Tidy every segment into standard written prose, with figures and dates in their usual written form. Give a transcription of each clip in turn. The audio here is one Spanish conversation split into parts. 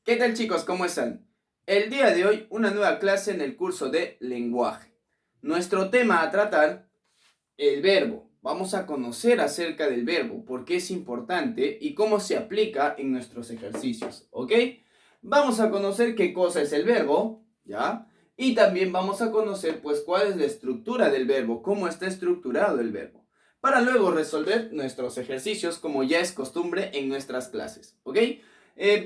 ¿Qué tal chicos? ¿Cómo están? El día de hoy una nueva clase en el curso de lenguaje. Nuestro tema a tratar, el verbo. Vamos a conocer acerca del verbo, por qué es importante y cómo se aplica en nuestros ejercicios, ¿ok? Vamos a conocer qué cosa es el verbo, ¿ya? Y también vamos a conocer pues cuál es la estructura del verbo, cómo está estructurado el verbo, para luego resolver nuestros ejercicios como ya es costumbre en nuestras clases, ¿ok?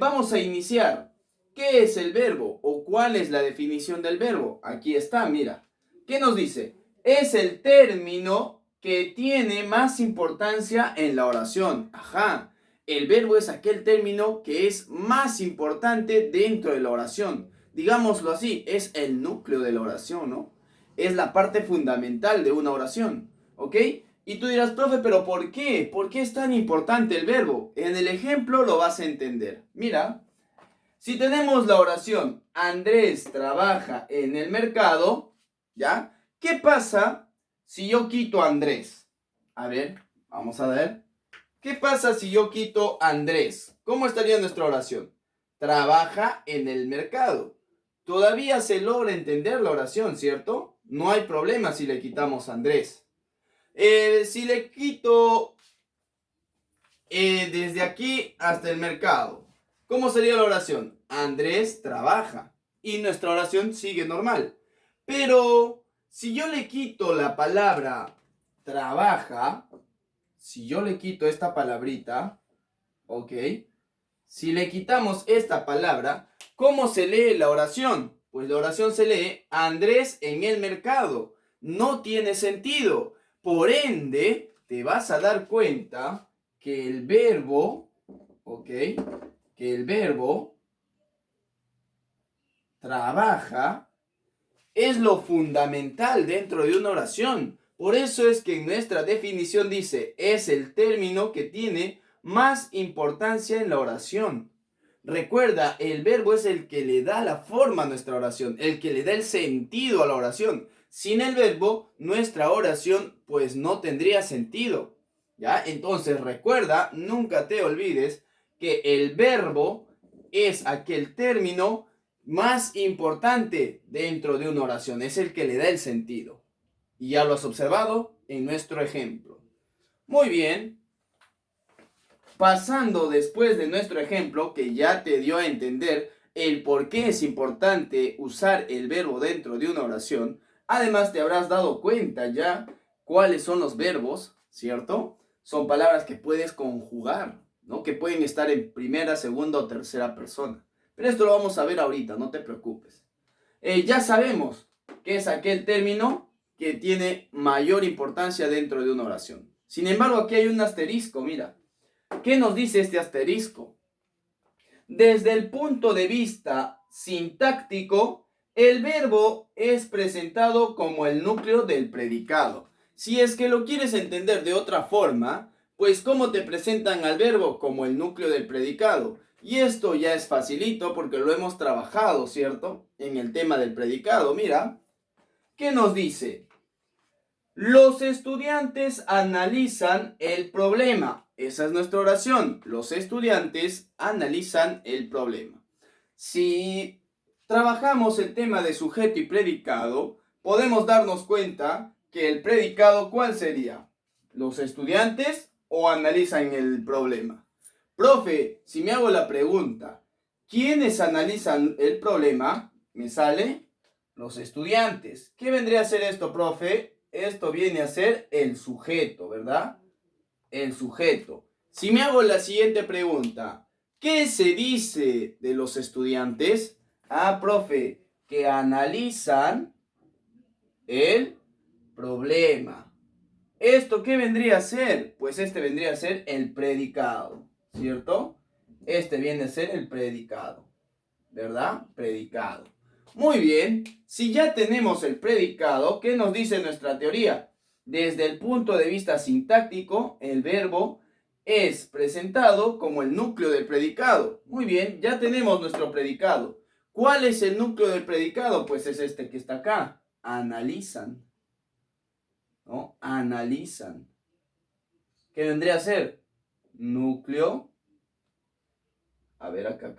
Vamos a iniciar. ¿Qué es el verbo o cuál es la definición del verbo? Aquí está, mira. ¿Qué nos dice? Es el término que tiene más importancia en la oración. Ajá. El verbo es aquel término que es más importante dentro de la oración. Digámoslo así, es el núcleo de la oración, ¿no? Es la parte fundamental de una oración, ¿ok? Y tú dirás, profe, ¿pero por qué? ¿Por qué es tan importante el verbo? En el ejemplo lo vas a entender. Mira, si tenemos la oración, Andrés trabaja en el mercado, ¿ya? ¿Qué pasa si yo quito a Andrés? A ver, vamos a ver. ¿Qué pasa si yo quito a Andrés? ¿Cómo estaría nuestra oración? Trabaja en el mercado. Todavía se logra entender la oración, ¿cierto? No hay problema si le quitamos a Andrés. Si le quito desde aquí hasta el mercado, ¿cómo sería la oración? Andrés trabaja. Y nuestra oración sigue normal. Pero si yo le quito la palabra trabaja, si yo le quito esta palabrita, ¿ok? Si le quitamos esta palabra, ¿cómo se lee la oración? Pues la oración se lee Andrés en el mercado. No tiene sentido. Por ende, te vas a dar cuenta que el verbo, ¿ok? Que el verbo trabaja es lo fundamental dentro de una oración. Por eso es que en nuestra definición dice, es el término que tiene más importancia en la oración. Recuerda, el verbo es el que le da la forma a nuestra oración, el que le da el sentido a la oración. Sin el verbo, nuestra oración pues no tendría sentido. ¿Ya? Entonces recuerda, nunca te olvides que el verbo es aquel término más importante dentro de una oración, es el que le da el sentido. Y ya lo has observado en nuestro ejemplo. Muy bien, pasando después de nuestro ejemplo, que ya te dio a entender el por qué es importante usar el verbo dentro de una oración, además te habrás dado cuenta ya cuáles son los verbos, ¿cierto? Son palabras que puedes conjugar, ¿no? Que pueden estar en primera, segunda o tercera persona. Pero esto lo vamos a ver ahorita, no te preocupes. Ya sabemos que es aquel término que tiene mayor importancia dentro de una oración. Sin embargo, aquí hay un asterisco, mira. ¿Qué nos dice este asterisco? Desde el punto de vista sintáctico, el verbo es presentado como el núcleo del predicado. Si es que lo quieres entender de otra forma, pues ¿cómo te presentan al verbo? Como el núcleo del predicado. Y esto ya es facilito porque lo hemos trabajado, ¿cierto? En el tema del predicado. Mira, ¿qué nos dice? Los estudiantes analizan el problema. Esa es nuestra oración. Los estudiantes analizan el problema. Si trabajamos el tema de sujeto y predicado, podemos darnos cuenta que el predicado, ¿cuál sería? ¿Los estudiantes o analizan el problema? Profe, si me hago la pregunta, ¿quiénes analizan el problema? Me sale los estudiantes. ¿Qué vendría a ser esto, profe? Esto viene a ser el sujeto, ¿verdad? El sujeto. Si me hago la siguiente pregunta, ¿qué se dice de los estudiantes? Ah, profe, que analizan el problema. ¿Esto qué vendría a ser? Pues este vendría a ser el predicado, ¿cierto? Este viene a ser el predicado, ¿verdad? Predicado. Muy bien, si ya tenemos el predicado, ¿qué nos dice nuestra teoría? Desde el punto de vista sintáctico, el verbo es presentado como el núcleo del predicado. Muy bien, ya tenemos nuestro predicado. ¿Cuál es el núcleo del predicado? Pues es este que está acá. Analizan, ¿no? Analizan. ¿Qué vendría a ser? Núcleo. A ver, acá.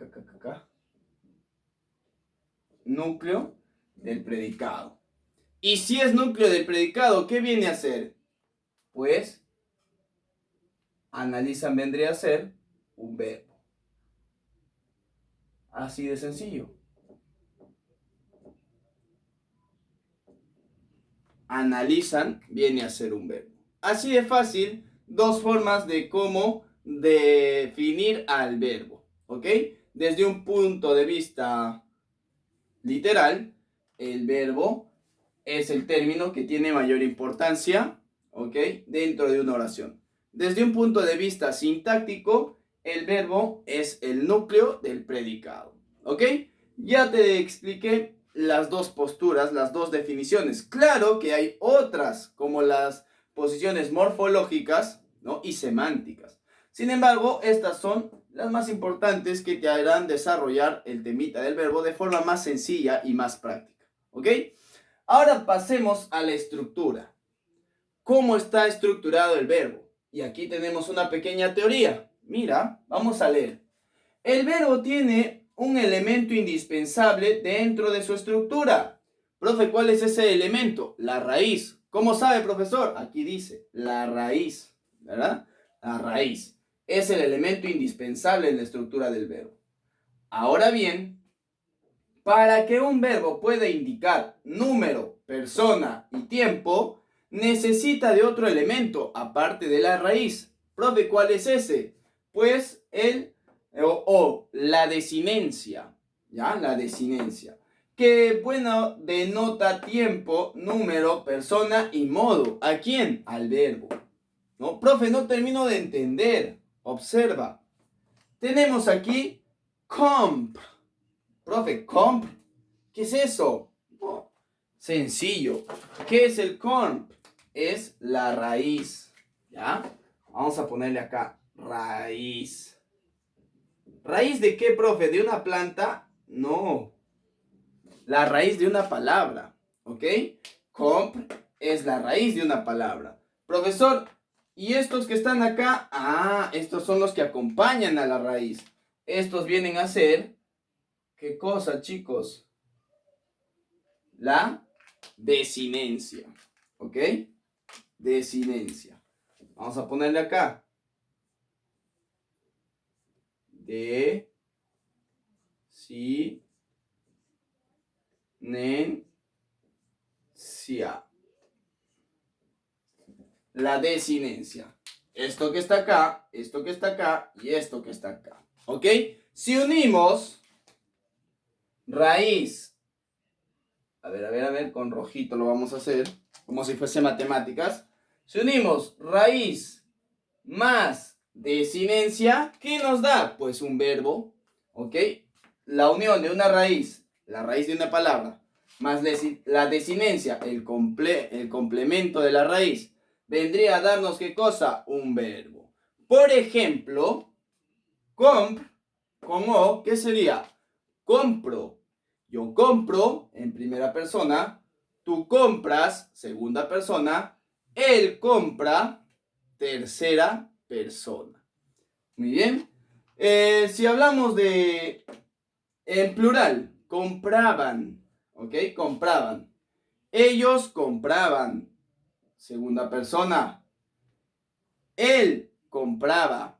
núcleo del predicado. Y si es núcleo del predicado, ¿qué viene a ser? Pues, analizan vendría a ser un verbo. Así de sencillo. Analizan viene a ser un verbo. Así de fácil, dos formas de cómo definir al verbo, ¿ok? Desde un punto de vista literal, el verbo es el término que tiene mayor importancia, ¿ok? Dentro de una oración. Desde un punto de vista sintáctico, el verbo es el núcleo del predicado, ¿ok? Ya te expliqué las dos posturas, las dos definiciones. Claro que hay otras, como las posiciones morfológicas, ¿no? Y semánticas. Sin embargo, estas son las más importantes que te harán desarrollar el temita del verbo de forma más sencilla y más práctica, ¿ok? Ahora pasemos a la estructura. ¿Cómo está estructurado el verbo? Y aquí tenemos una pequeña teoría. Mira, vamos a leer. El verbo tiene un elemento indispensable dentro de su estructura. Profe, ¿cuál es ese elemento? La raíz. ¿Cómo sabe, profesor? Aquí dice, la raíz, ¿verdad? La raíz es el elemento indispensable en la estructura del verbo. Ahora bien, para que un verbo pueda indicar número, persona y tiempo, necesita de otro elemento aparte de la raíz. Profe, ¿cuál es ese? Pues la desinencia, ¿ya? La desinencia, que, bueno, denota tiempo, número, persona y modo. ¿A quién? Al verbo. ¿No? Profe, no termino de entender. Observa. Tenemos aquí comp. Profe, comp. ¿Qué es eso? Oh, sencillo. ¿Qué es el comp? Es la raíz. ¿Ya? Vamos a ponerle acá raíz. ¿Raíz de qué, profe? ¿De una planta? No. La raíz de una palabra. ¿Ok? Comp es la raíz de una palabra. Profesor, ¿y estos que están acá? Ah, estos son los que acompañan a la raíz. Estos vienen a ser... ¿Qué cosa, chicos? La desinencia. ¿Ok? Desinencia. Vamos a ponerle acá. Desinencia. La desinencia. Esto que está acá, esto que está acá y esto que está acá. ¿Ok? Si unimos raíz, a ver, con rojito lo vamos a hacer, como si fuese matemáticas. Si unimos raíz más desinencia, ¿qué nos da? Pues un verbo, ¿ok? La unión de una raíz, la raíz de una palabra, más la desinencia, el complemento de la raíz, vendría a darnos ¿qué cosa? Un verbo. Por ejemplo, comp, con O, ¿qué sería? Compro. Yo compro en primera persona, tú compras, segunda persona, él compra, tercera persona. Muy bien. Si hablamos de en plural, compraban, ¿ok? Compraban. Ellos compraban, segunda persona. Él compraba,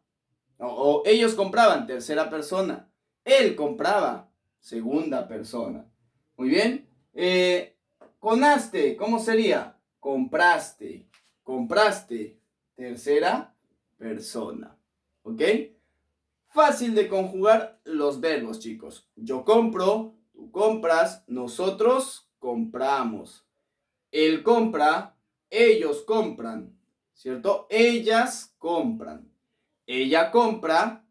o ellos compraban, tercera persona. Él compraba, segunda persona. Muy bien. Conaste, ¿cómo sería? Compraste. Compraste, tercera persona. ¿Ok? Fácil de conjugar los verbos, chicos. Yo compro, tú compras, nosotros compramos. Él compra, ellos compran, ¿cierto? Ellas compran. Ella compra,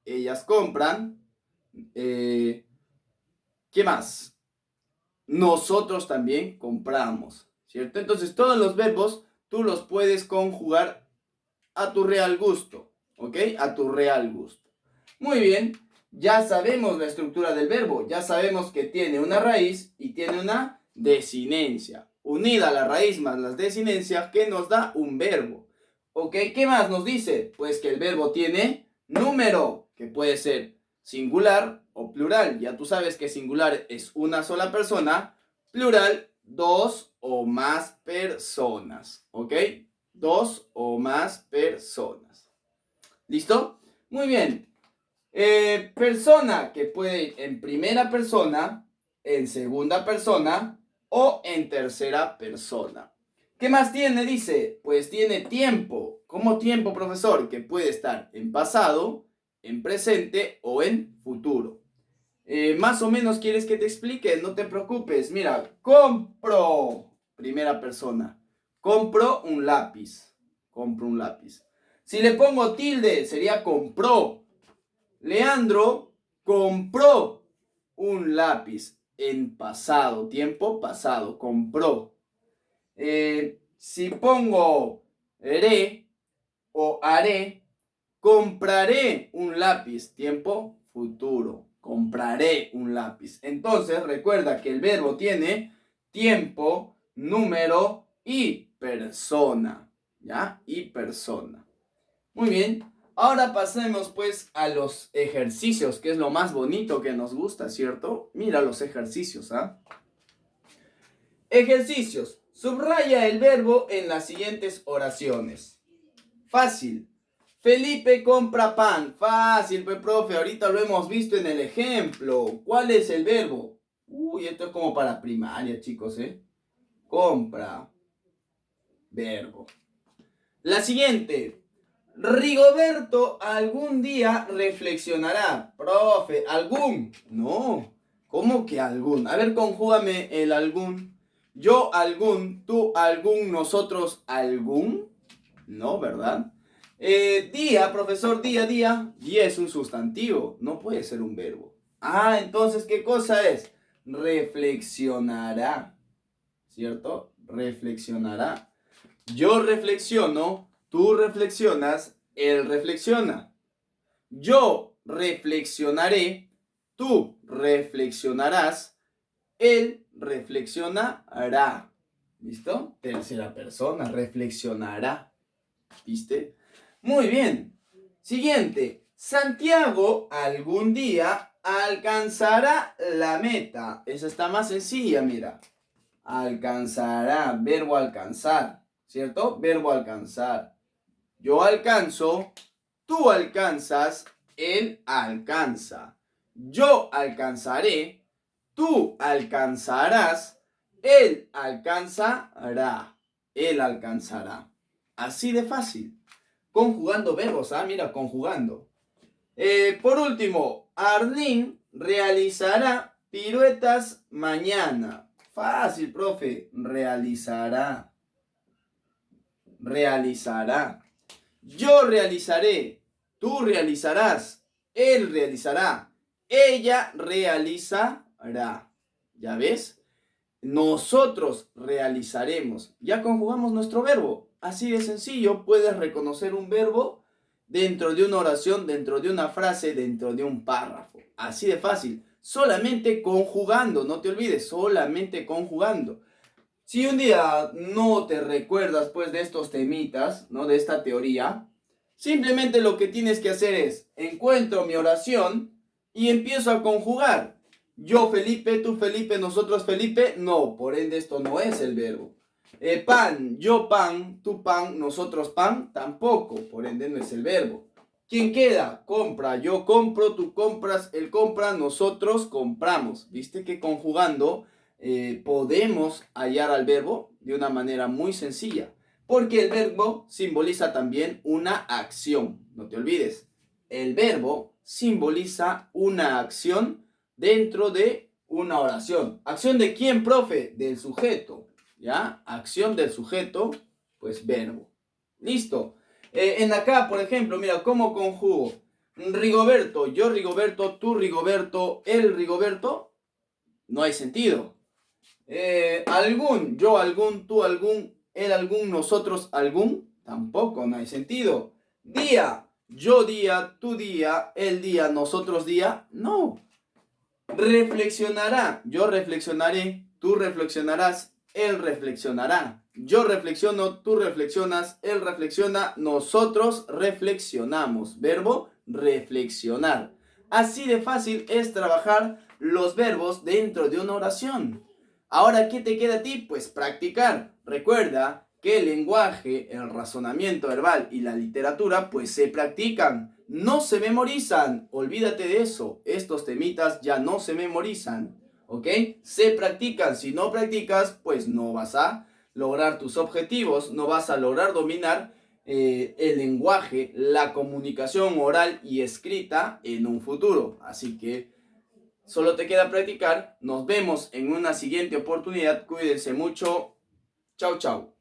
ellas compran. ¿Qué más? Nosotros también compramos, ¿cierto? Entonces todos los verbos tú los puedes conjugar a tu real gusto, ¿ok? A tu real gusto. Muy bien, ya sabemos la estructura del verbo, ya sabemos que tiene una raíz y tiene una desinencia. Unida la raíz más las desinencias, que nos da un verbo. ¿Ok? ¿Qué más nos dice? Pues que el verbo tiene número, que puede ser singular o plural. Ya tú sabes que singular es una sola persona, plural, dos o más personas. ¿Ok? Dos o más personas. ¿Listo? Muy bien. Persona que puede ir en primera persona, en segunda persona o en tercera persona. ¿Qué más tiene? Dice, pues tiene tiempo. ¿Cómo tiempo, profesor? Que puede estar en pasado, en presente o en futuro. Más o menos quieres que te explique, no te preocupes. Mira, compro, primera persona. Compro un lápiz. Compro un lápiz. Si le pongo tilde, sería compró. Leandro compró un lápiz en pasado, tiempo pasado, compró. Si pongo re o haré, compraré un lápiz, tiempo futuro, compraré un lápiz. Entonces recuerda que el verbo tiene tiempo, número y persona, ¿ya? Y persona. Muy bien. Ahora pasemos pues a los ejercicios, que es lo más bonito que nos gusta, ¿cierto? Mira los ejercicios, ¿ah? Ejercicios. Subraya el verbo en las siguientes oraciones. Fácil. Felipe compra pan. Fácil, pues, profe. Ahorita lo hemos visto en el ejemplo. ¿Cuál es el verbo? Uy, esto es como para primaria, chicos, ¿eh? Compra. Verbo. La siguiente. Rigoberto algún día reflexionará. Profe, ¿algún? No. ¿Cómo que algún? A ver, conjúgame el algún. Yo algún, tú algún, nosotros algún. No, ¿verdad? Día, profesor, día, día. Día es un sustantivo, no puede ser un verbo. Ah, entonces, ¿qué cosa es? Reflexionará. ¿Cierto? Reflexionará. Yo reflexiono, tú reflexionas, él reflexiona. Yo reflexionaré, tú reflexionarás, él reflexionará. ¿Listo? Tercera persona, reflexionará. ¿Viste? Muy bien. Siguiente. Santiago algún día alcanzará la meta. Esa está más sencilla, mira. Alcanzará, verbo alcanzar, ¿cierto? Verbo alcanzar. Yo alcanzo, tú alcanzas, él alcanza. Yo alcanzaré, tú alcanzarás, él alcanzará. Él alcanzará. Así de fácil. Conjugando verbos, ¿ah? Mira, conjugando. Por último, Arlene realizará piruetas mañana. Fácil, profe. Realizará. Realizará. Yo realizaré. Tú realizarás. Él realizará. Ella realizará. ¿Ya ves? Nosotros realizaremos. Ya conjugamos nuestro verbo. Así de sencillo, puedes reconocer un verbo dentro de una oración, dentro de una frase, dentro de un párrafo. Así de fácil. Solamente conjugando, no te olvides, solamente conjugando. Si un día no te recuerdas pues de estos temitas, ¿no? De esta teoría, simplemente lo que tienes que hacer es, encuentro mi oración y empiezo a conjugar. Yo Felipe, tú Felipe, nosotros Felipe, no, por ende esto no es el verbo. Pan, yo pan, tú pan, nosotros pan, tampoco, por ende no es el verbo. ¿Quién queda? Compra, yo compro, tú compras, él compra, nosotros compramos. ¿Viste que conjugando podemos hallar al verbo de una manera muy sencilla? Porque el verbo simboliza también una acción, no te olvides. El verbo simboliza una acción dentro de una oración. ¿Acción de quién, profe? Del sujeto. ¿Ya? Acción del sujeto, pues verbo. Listo. En acá, por ejemplo, mira, ¿cómo conjugo? Rigoberto, yo Rigoberto, tú Rigoberto, él Rigoberto. No hay sentido. Algún, yo algún, tú algún, él algún, nosotros algún. Tampoco, no hay sentido. Día, yo día, tú día, él día, nosotros día. No. Reflexionará, yo reflexionaré, tú reflexionarás, él reflexionará. Yo reflexiono, tú reflexionas, él reflexiona, nosotros reflexionamos. Verbo reflexionar. Así de fácil es trabajar los verbos dentro de una oración. Ahora, ¿qué te queda a ti? Pues practicar. Recuerda que el lenguaje, el razonamiento verbal y la literatura pues se practican, no se memorizan. Olvídate de eso. Estos temitas ya no se memorizan, ¿ok? Se practican. Si no practicas, pues no vas a lograr tus objetivos, no vas a lograr dominar el lenguaje, la comunicación oral y escrita en un futuro. Así que solo te queda practicar. Nos vemos en una siguiente oportunidad. Cuídense mucho. Chau, chau.